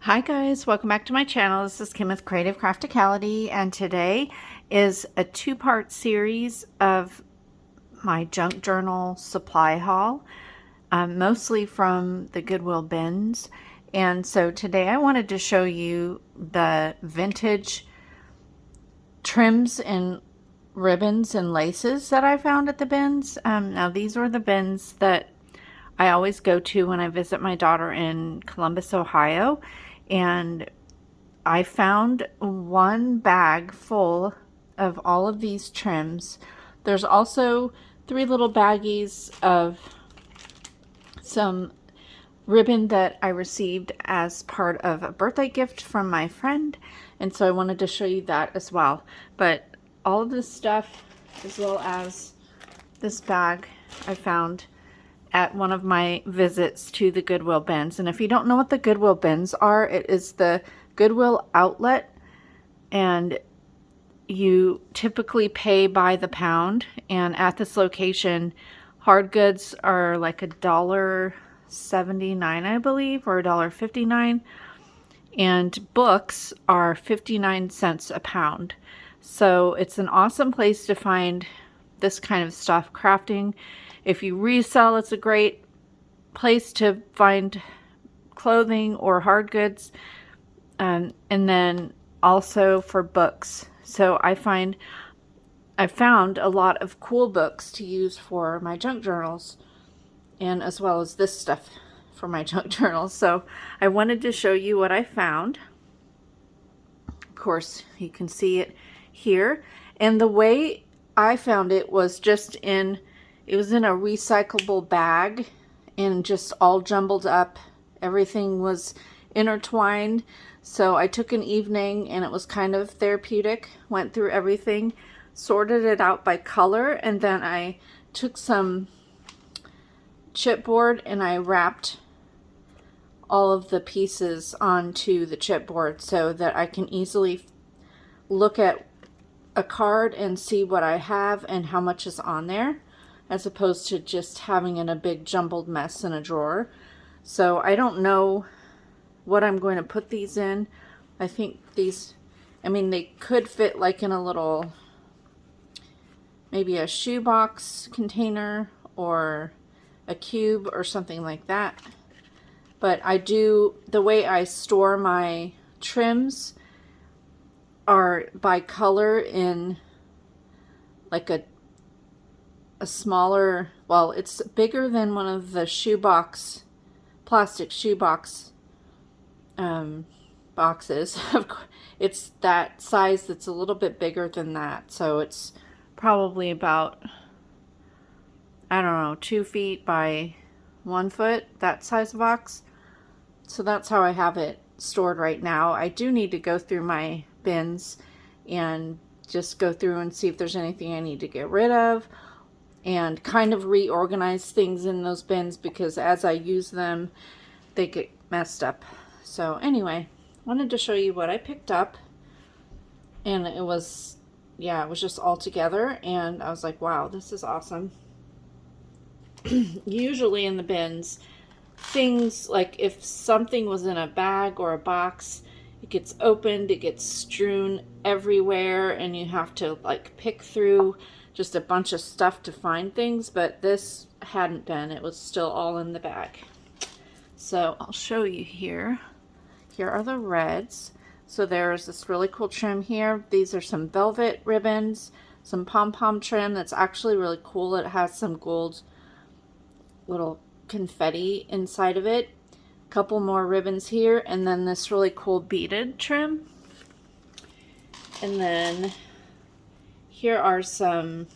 Hi guys, welcome back to my channel. This is Kim with Creative Crafticality, and today is a two-part series of my junk journal supply haul, mostly from the Goodwill bins. And so today I wanted to show you the vintage trims and ribbons and laces that I found at the bins. Now these were the bins that I always go to when I visit my daughter in Columbus, Ohio, and I found one bag full of all of these trims. There's also 3 little baggies of some ribbon that I received as part of a birthday gift from my friend, and so I wanted to show you that as well. But all of this stuff, as well as this bag, I found at one of my visits to the Goodwill bins. And if you don't know what the Goodwill bins are, it is the Goodwill outlet, and you typically pay by the pound. And at this location, hard goods are like $1.79, I believe, or $1.59, and books are 59 cents a pound. So it's an awesome place to find this kind of stuff. Crafting, if you resell, it's a great place to find clothing or hard goods, and then also for books. So I found a lot of cool books to use for my junk journals, and as well as this stuff for my junk journals. So I wanted to show you what I found. Of course, you can see it here, and the way I found it was it was in a recyclable bag and just all jumbled up. Everything was intertwined. So I took an evening, and it was kind of therapeutic. Went through everything, sorted it out by color, and then I took some chipboard and I wrapped all of the pieces onto the chipboard so that I can easily look at a card and see what I have and how much is on there, as opposed to just having it a big jumbled mess in a drawer. So I don't know what I'm going to put these in. I think these, they could fit like in a little, maybe a shoebox container or a cube or something like that. But the way I store my trims are by color in like a smaller, well, it's bigger than one of the plastic shoebox boxes. It's that size that's a little bit bigger than that. So it's probably about, I don't know, 2 feet by 1 foot, that size box. So that's how I have it stored right now. I do need to go through my bins and just go through and see if there's anything I need to get rid of, and kind of reorganize things in those bins, because as I use them, they get messed up. So anyway, wanted to show you what I picked up, and it was just all together, and I was like, wow, this is awesome. Usually in the bins, things like if something was in a bag or a box, it gets opened, it gets strewn everywhere, and you have to like pick through just a bunch of stuff to find things. But this hadn't been, it was still all in the bag. So I'll show you here. Here are the reds. So there's this really cool trim here. These are some velvet ribbons, some pom-pom trim that's actually really cool. It has some gold little confetti inside of it. A couple more ribbons here, and then this really cool beaded trim. And then here are some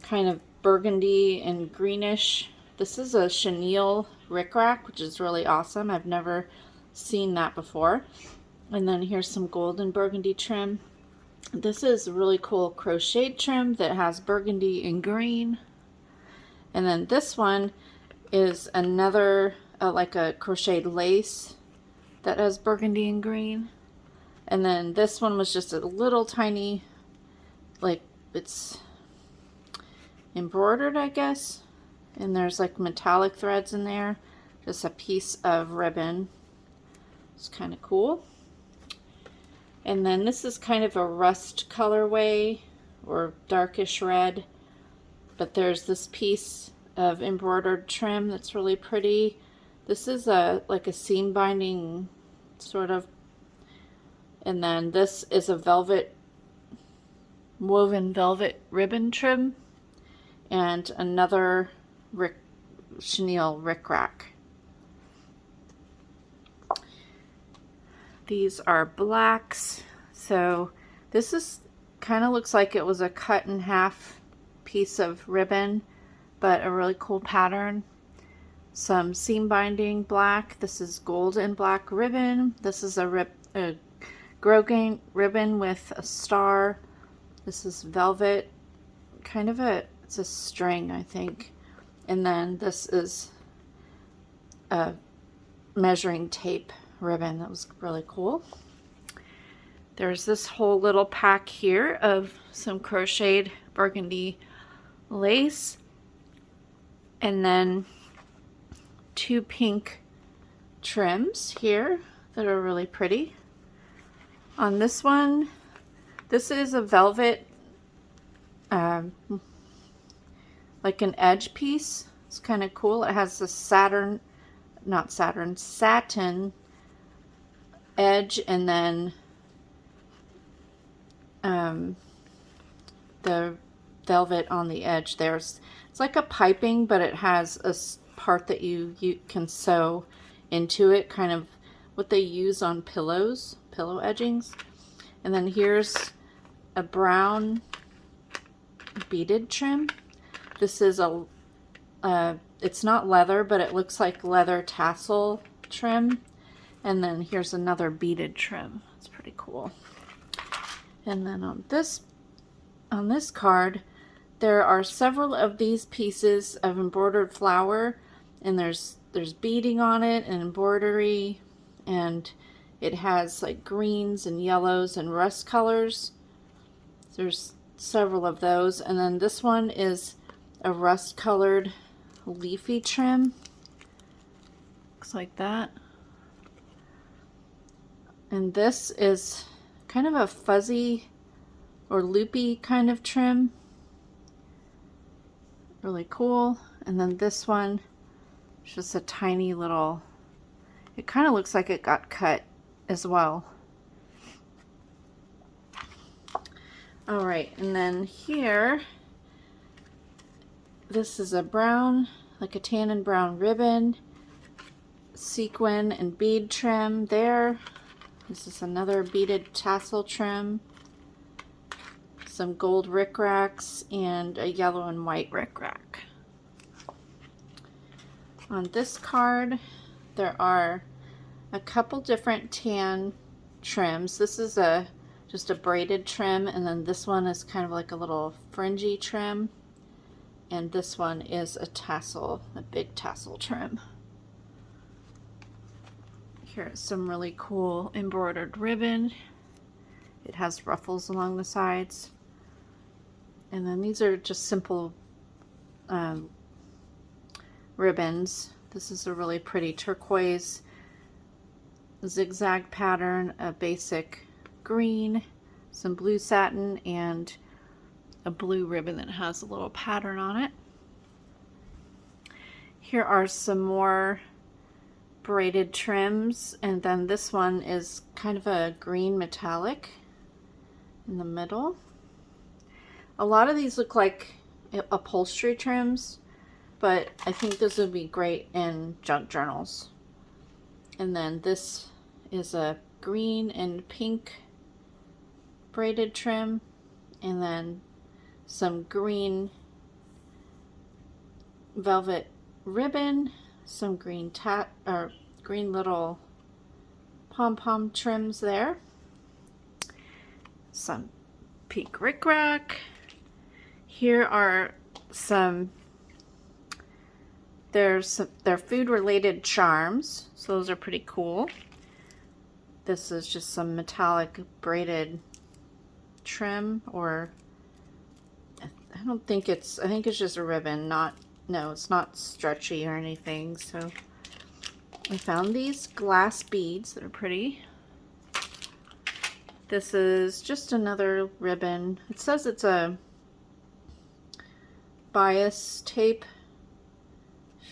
kind of burgundy and greenish. This is a chenille rickrack, which is really awesome. I've never seen that before. And then here's some gold and burgundy trim. This is a really cool crocheted trim that has burgundy and green. And then this one is another like a crocheted lace that has burgundy and green. And then this one was just a little tiny, like, it's embroidered, I guess, and there's like metallic threads in there. Just a piece of ribbon. It's kind of cool. And then this is kind of a rust colorway or darkish red, but there's this piece of embroidered trim that's really pretty. This is like a seam binding sort of, and then this is a woven velvet ribbon trim, and another chenille rickrack. These are blacks. So this is kind of looks like it was a cut in half piece of ribbon, but a really cool pattern. Some seam binding black. This is gold and black ribbon. This is a grosgrain ribbon with a star. This is velvet, kind of it's a string, I think. And then this is a measuring tape ribbon. That was really cool. There's this whole little pack here of some crocheted burgundy lace, and then 2 pink trims here that are really pretty. On this one, this is a velvet, like an edge piece. It's kind of cool. It has a satin edge, and then the velvet on the edge there. It's like a piping, but it has a part that you can sew into it, kind of what they use on pillow edgings. And then here's a brown beaded trim. This is it's not leather, but it looks like leather tassel trim. And then here's another beaded trim. It's pretty cool. And then on this card, there are several of these pieces of embroidered flower, and there's beading on it and embroidery, and it has like greens and yellows and rust colors. There's several of those. And then this one is a rust colored leafy trim. Looks like that. And this is kind of a fuzzy or loopy kind of trim. Really cool. And then this one is just a tiny little, it kind of looks like it got cut as well. All right, and then here, this is a brown, like a tan and brown ribbon, sequin and bead trim there. This is another beaded tassel trim, some gold rickracks, and a yellow and white rickrack. On this card, there are a couple different tan trims. This is just a braided trim, and then this one is kind of like a little fringy trim, and this one is a big tassel trim. Here's some really cool embroidered ribbon. It has ruffles along the sides. And then these are just simple ribbons. This is a really pretty turquoise zigzag pattern, a basic green, some blue satin, and a blue ribbon that has a little pattern on it. Here are some more braided trims, and then this one is kind of a green metallic in the middle. A lot of these look like upholstery trims, but I think this would be great in junk journals. And then this is a green and pink braided trim, and then some green velvet ribbon, some green green little pom-pom trims there, some pink rickrack. Here are they're food related charms, so those are pretty cool. This is just some metallic braided trim, or I think it's just a ribbon, no, it's not stretchy or anything. So I found these glass beads that are pretty. This is just another ribbon. It says it's a bias tape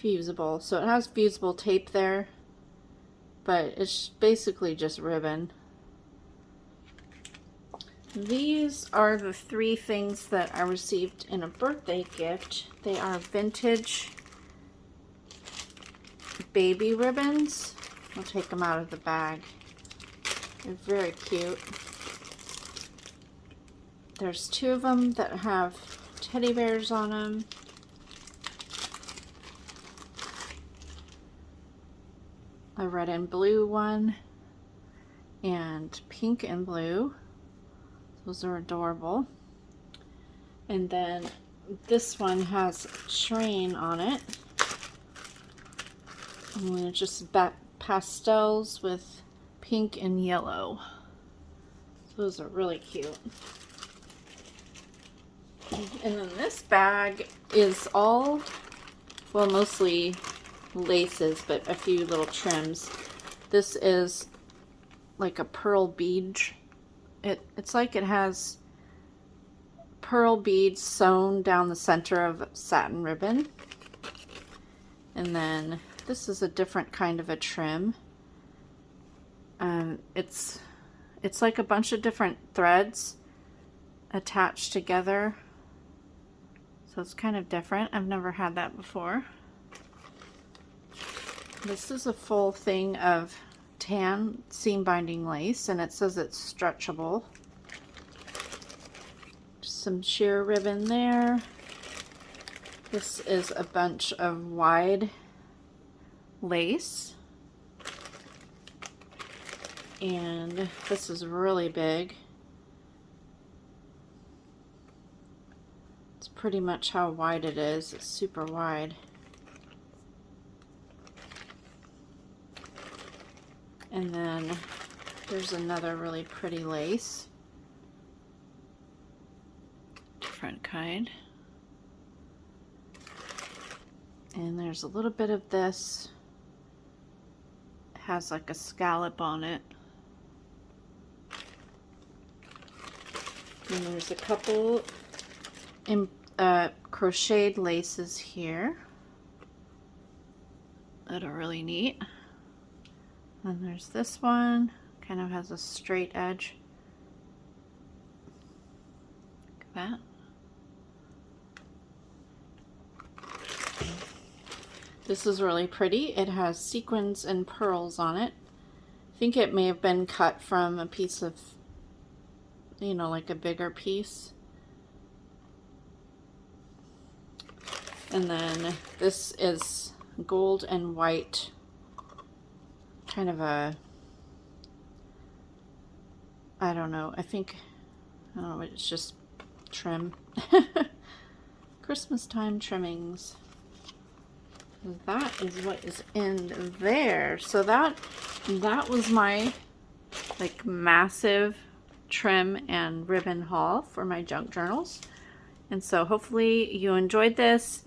fusible, so it has fusible tape there, but it's basically just ribbon. These are the 3 things that I received in a birthday gift. They are vintage baby ribbons. I'll take them out of the bag. They're very cute. There's 2 of them that have teddy bears on them. A red and blue one and pink and blue. Those are adorable. And then this one has Shrine on it. And it's just pastels with pink and yellow. Those are really cute. And then this bag is all, well, mostly laces, but a few little trims. This is like a pearl bead. It's like it has pearl beads sewn down the center of satin ribbon. And then this is a different kind of a trim. It's like a bunch of different threads attached together. So it's kind of different. I've never had that before. This is a full thing of tan seam binding lace, and it says it's stretchable. Some sheer ribbon there. This is a bunch of wide lace. And this is really big. It's pretty much how wide it is. It's super wide. And then there's another really pretty lace. Different kind. And there's a little bit of this. It has like a scallop on it. And there's a couple crocheted laces here that are really neat. And there's this one, kind of has a straight edge. Look at that. This is really pretty. It has sequins and pearls on it. I think it may have been cut from a piece of, you know, like a bigger piece. And then this is gold and white, kind of a, I don't know, I don't know, it's just trim. Christmas time trimmings. That is what is in there. So that was my like massive trim and ribbon haul for my junk journals. And so hopefully you enjoyed this,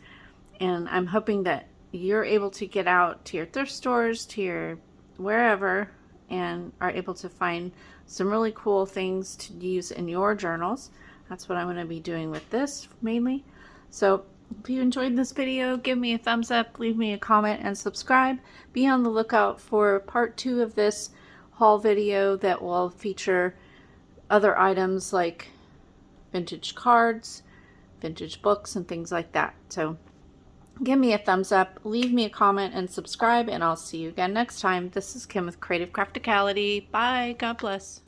and I'm hoping that you're able to get out to your thrift stores, to your wherever, and are able to find some really cool things to use in your journals. That's what I'm going to be doing with this mainly. So if you enjoyed this video, give me a thumbs up, leave me a comment, and subscribe. Be on the lookout for part 2 of this haul video that will feature other items like vintage cards, vintage books, and things like that. So give me a thumbs up, leave me a comment, and subscribe, and I'll see you again next time. This is Kim with Creative Crafticality. Bye. God bless.